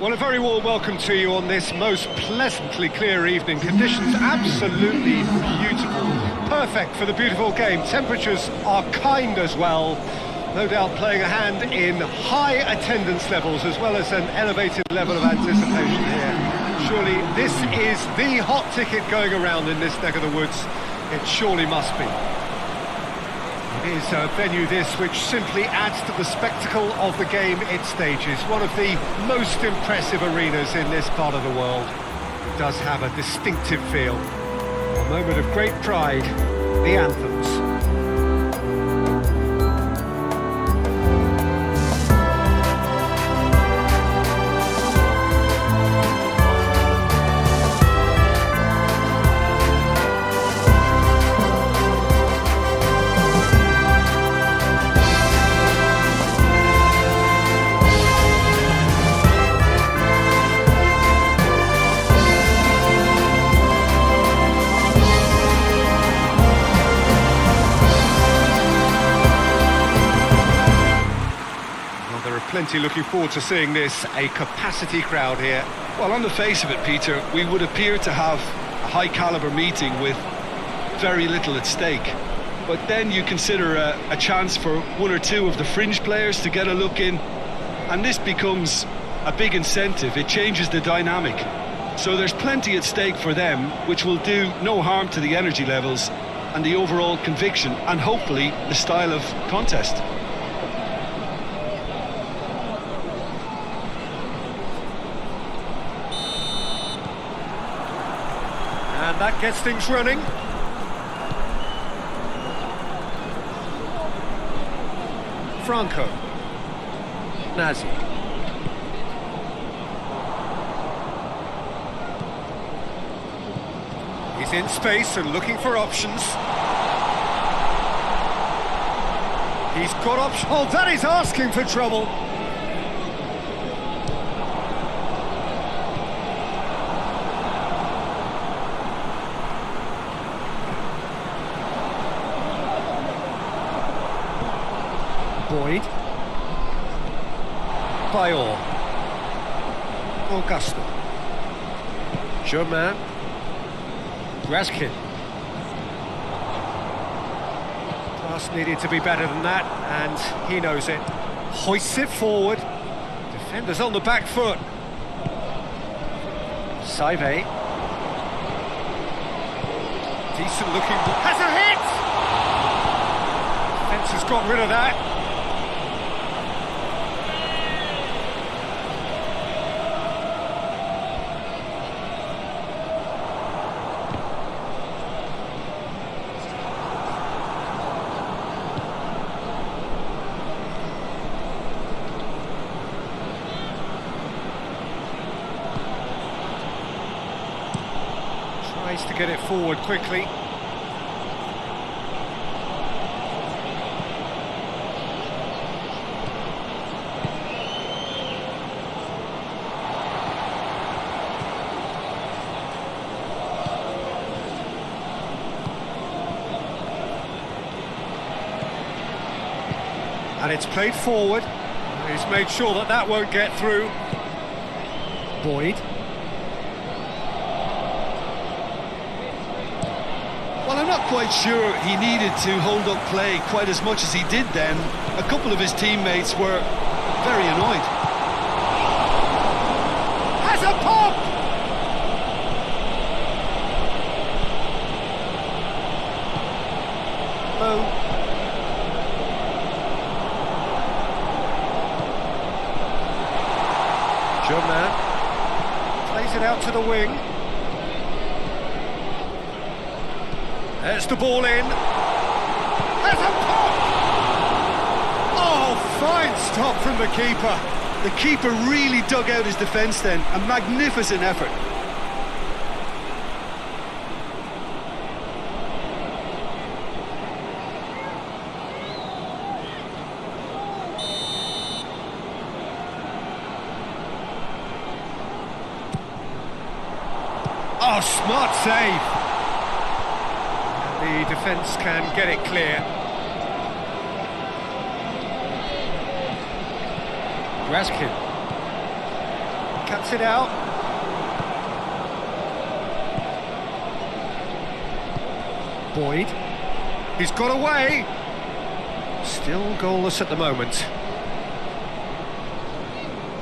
Well, a very warm welcome to you on this most pleasantly clear evening. Conditions absolutely beautiful. Perfect for the beautiful game. Temperatures are kind as well. No doubt playing a hand in high attendance levels as well as an elevated level of anticipation here. Surely this is the hot ticket going around in this neck of the woods. It surely must be. It is a venue this which simply adds to the spectacle of the game it stages. One of the most impressive arenas in this part of the world. It does have a distinctive feel. A moment of great pride, the anthems. Plenty looking forward to seeing this, a capacity crowd here. Well, on the face of it, Peter, we would appear to have a high-caliber meeting with very little at stake. But then you consider a chance for one or two of the fringe players to get a look in, and this becomes a big incentive. It changes the dynamic. So there's plenty at stake for them, which will do no harm to the energy levels and the overall conviction, and hopefully the style of contest. And that gets things running. Franco. Nazi. He's in space and looking for options. He's got options. Oh, that is asking for trouble. Boyd. Bayor. Augusto. Germain. Raskin. Pass needed to be better than that, and he knows it. Hoists it forward. Defenders on the back foot. Saive. Decent looking. Has a hit! Defence has got rid of that. Tries to get it forward quickly. And it's played forward. He's made sure that that won't get through. Boyd. Well, I'm not quite sure he needed to hold up play quite as much as he did then. A couple of his teammates were very annoyed. Has a pop! Oh. Germain plays it out to the wing. There's the ball in. There's a pop! Oh, fine stop from the keeper. The keeper really dug out his defence then. A magnificent effort. Oh, smart save. The defence can get it clear. Raskin. Cuts it out. Boyd. He's got away. Still goalless at the moment.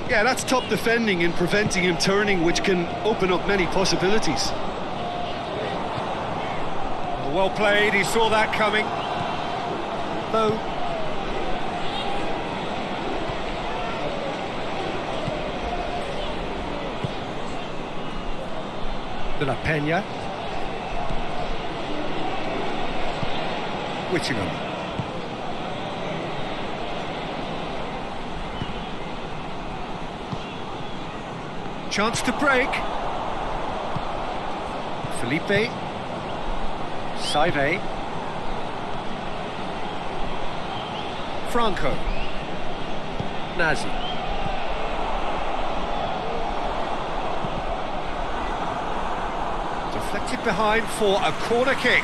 Yeah, that's top defending and preventing him turning, which can open up many possibilities. Well played, he saw that coming. Low. De La Peña. Whittingham. Chance to break. Felipe. Saive. Franco. Nazi. Deflected behind for a corner kick.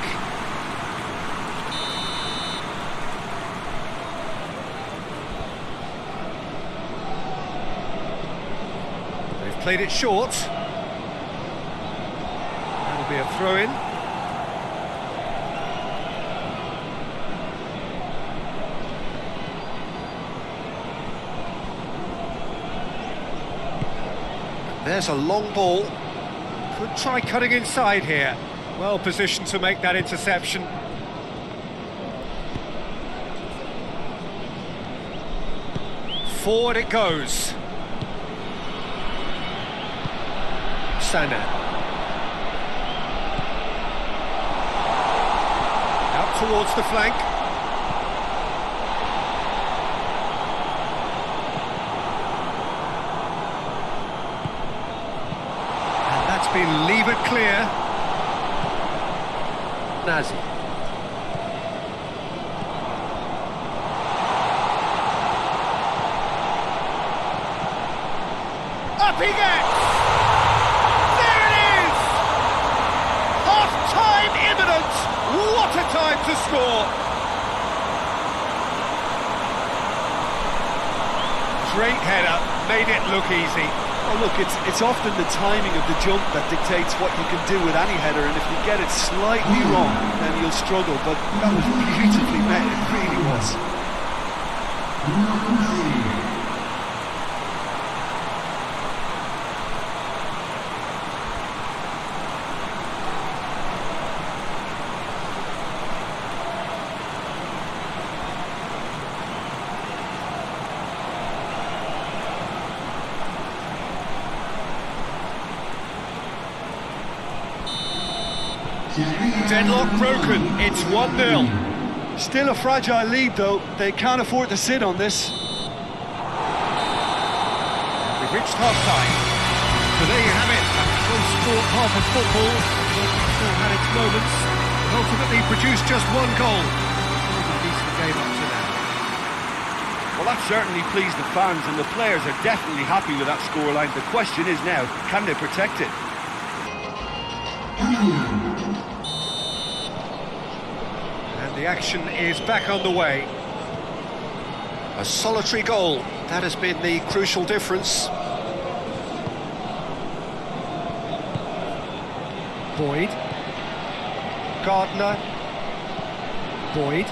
They've played it short. That'll be a throw-in. There's a long ball. Could try cutting inside here. Well positioned to make that interception. Forward it goes. Sana. Out towards the flank. Been levered clear. Nazi. Up he gets! There it is! Half-time imminent! What a time to score! Great header, made it look easy. Oh, look, it's often the timing of the jump that dictates what you can do with any header, and if you get it slightly wrong, then you'll struggle, but that was beautifully met, it really was. Deadlock broken, it's 1-0. Still a fragile lead though, they can't afford to sit on this. We've reached half-time. So there you have it, a close-fought half of football. Still had its moments, and ultimately produced just one goal. It was a decent game up to now. Well, that certainly pleased the fans, and the players are definitely happy with that scoreline. The question is now, can they protect it? The action is back on the way. A solitary goal, that has been the crucial difference. Boyd. Gardner. Boyd.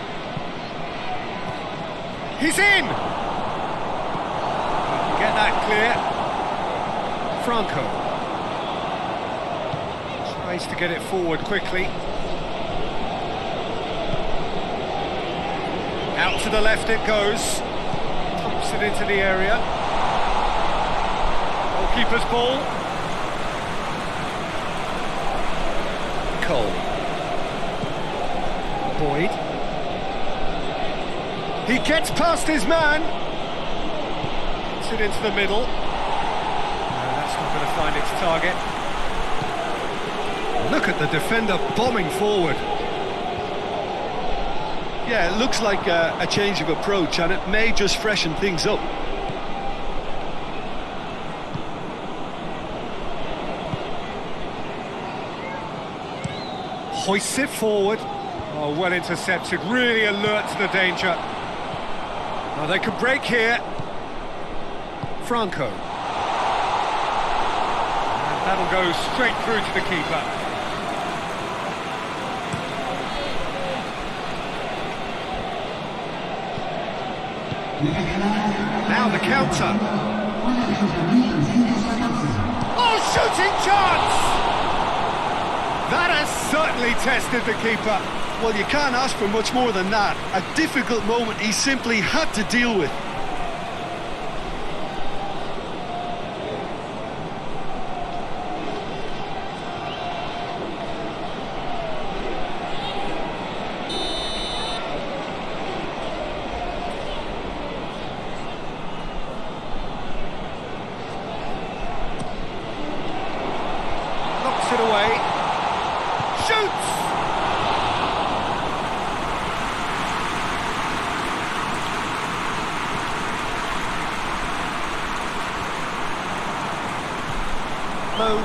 He's in! Get that clear. Franco. Tries to get it forward quickly. Out to the left it goes. Pumps it into the area. Goalkeeper's ball. Cole. Boyd. He gets past his man. Puts it into the middle. No, that's not going to find its target. Look at the defender bombing forward. Yeah, it looks like a change of approach, and it may just freshen things up. Hoists it forward. Oh, well intercepted, really alert to the danger. Oh, they could break here. Franco. That'll go straight through to the keeper. Now the counter. Oh, shooting chance! That has certainly tested the keeper. Well, you can't ask for much more than that. A difficult moment he simply had to deal with. Knocks it away. Shoots! Low.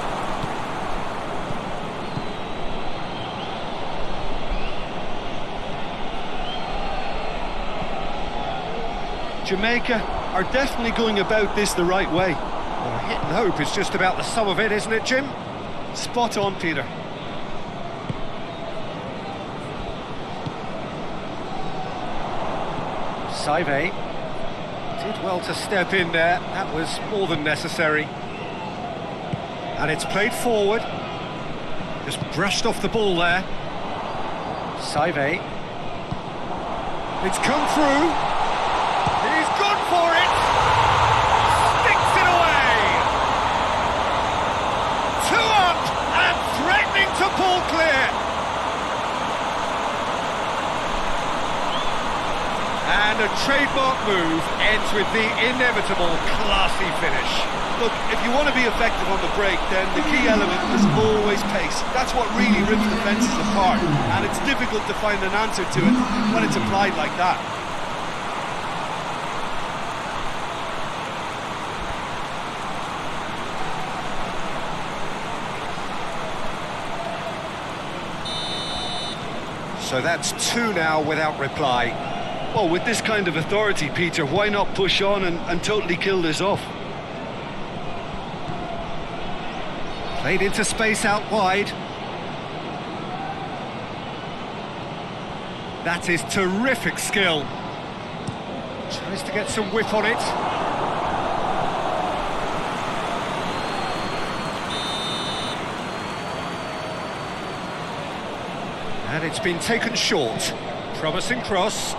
Jamaica are definitely going about this the right way. Well, hit and hope is just about the sum of it, isn't it, Jim? Spot on, Peter. Sylvio did well to step in there. That was more than necessary. And it's played forward. Just brushed off the ball there. Sylvio. It's come through. He's gone for it. Sticks it away. 2 up and threatening to pull clear. And a trademark move ends with the inevitable classy finish. Look, if you want to be effective on the break, then the key element is always pace. That's what really rips defences apart, and it's difficult to find an answer to it when it's applied like that. So that's 2 now without reply. Well, with this kind of authority, Peter, why not push on and totally kill this off? Played into space out wide. That is terrific skill. Tries to get some whip on it. And it's been taken short. Promising cross.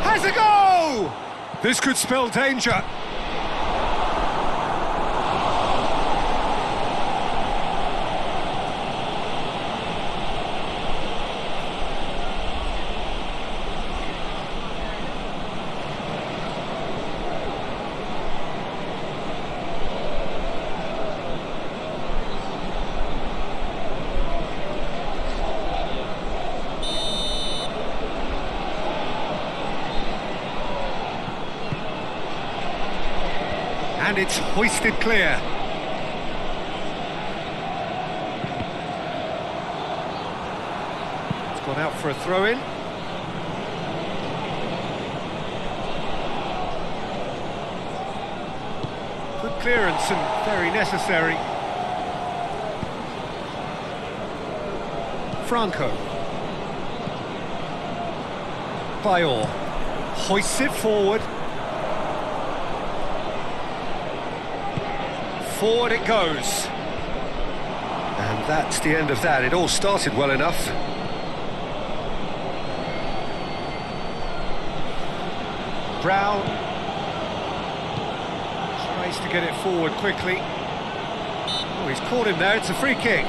Has a go! This could spell danger. And it's hoisted clear. It's gone out for a throw-in. Good clearance and very necessary. Franco. Bayor hoists it forward. Forward it goes. And that's the end of that. It all started well enough. Brown tries to get it forward quickly. Oh, he's caught him there. It's a free kick.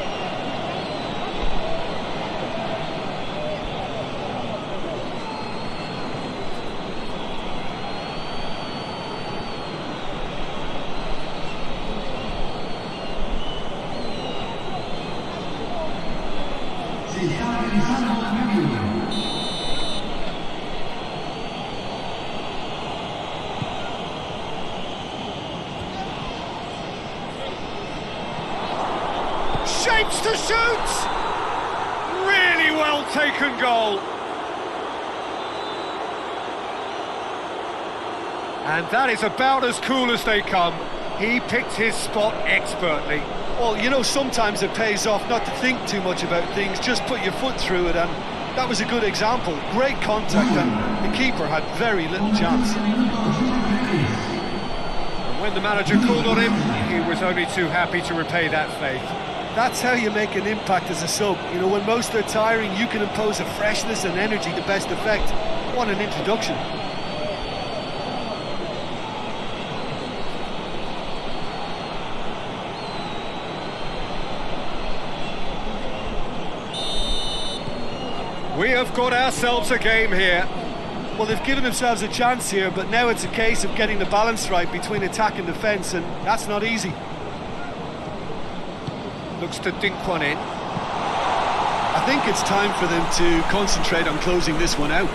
Shapes to shoot! Really well taken goal. And that is about as cool as they come. He picked his spot expertly. Well, you know, sometimes it pays off not to think too much about things, just put your foot through it, and that was a good example. Great contact, and the keeper had very little chance. And when the manager called on him, he was only too happy to repay that faith. That's how you make an impact as a sub. You know, when most are tiring, you can impose a freshness and energy to best effect. What an introduction. We have got ourselves a game here. Well, they've given themselves a chance here, but now it's a case of getting the balance right between attack and defence, and that's not easy. Looks to dink one in. I think it's time for them to concentrate on closing this one out.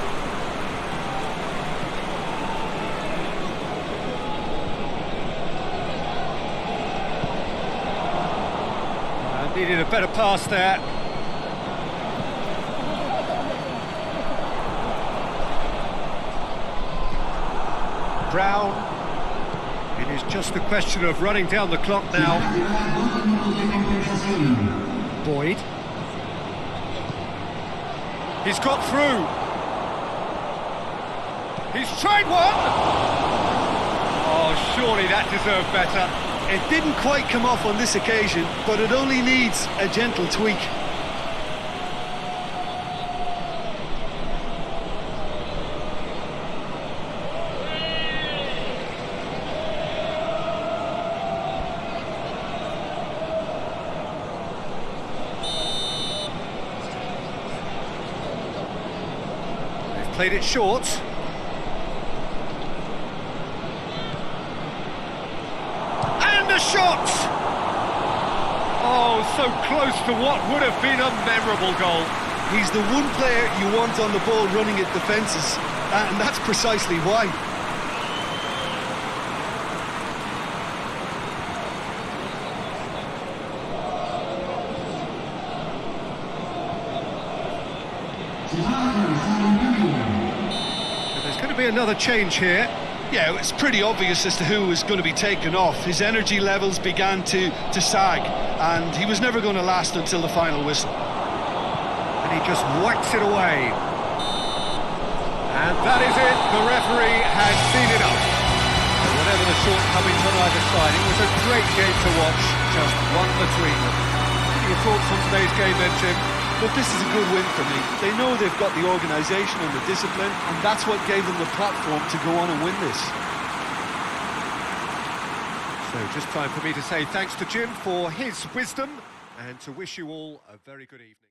Needed a better pass there. Brown. It is just a question of running down the clock now. Boyd. He's got through. He's tried one! Oh, surely that deserved better. It didn't quite come off on this occasion, but it only needs a gentle tweak. Played it short. And a shot! Oh, so close to what would have been a memorable goal. He's the one player you want on the ball running at defences, and that's precisely why. There's going to be another change here. Yeah, it's pretty obvious as to who was going to be taken off. His energy levels began to sag, and he was never going to last until the final whistle. And he just whacks it away. And that is it. The referee has seen enough. Whatever the shortcomings on either side, it was a great game to watch, just one between them. What are your thoughts on today's game then, Jim? Look, this is a good win for me. They know they've got the organisation and the discipline, and that's what gave them the platform to go on and win this. So just time for me to say thanks to Jim for his wisdom and to wish you all a very good evening.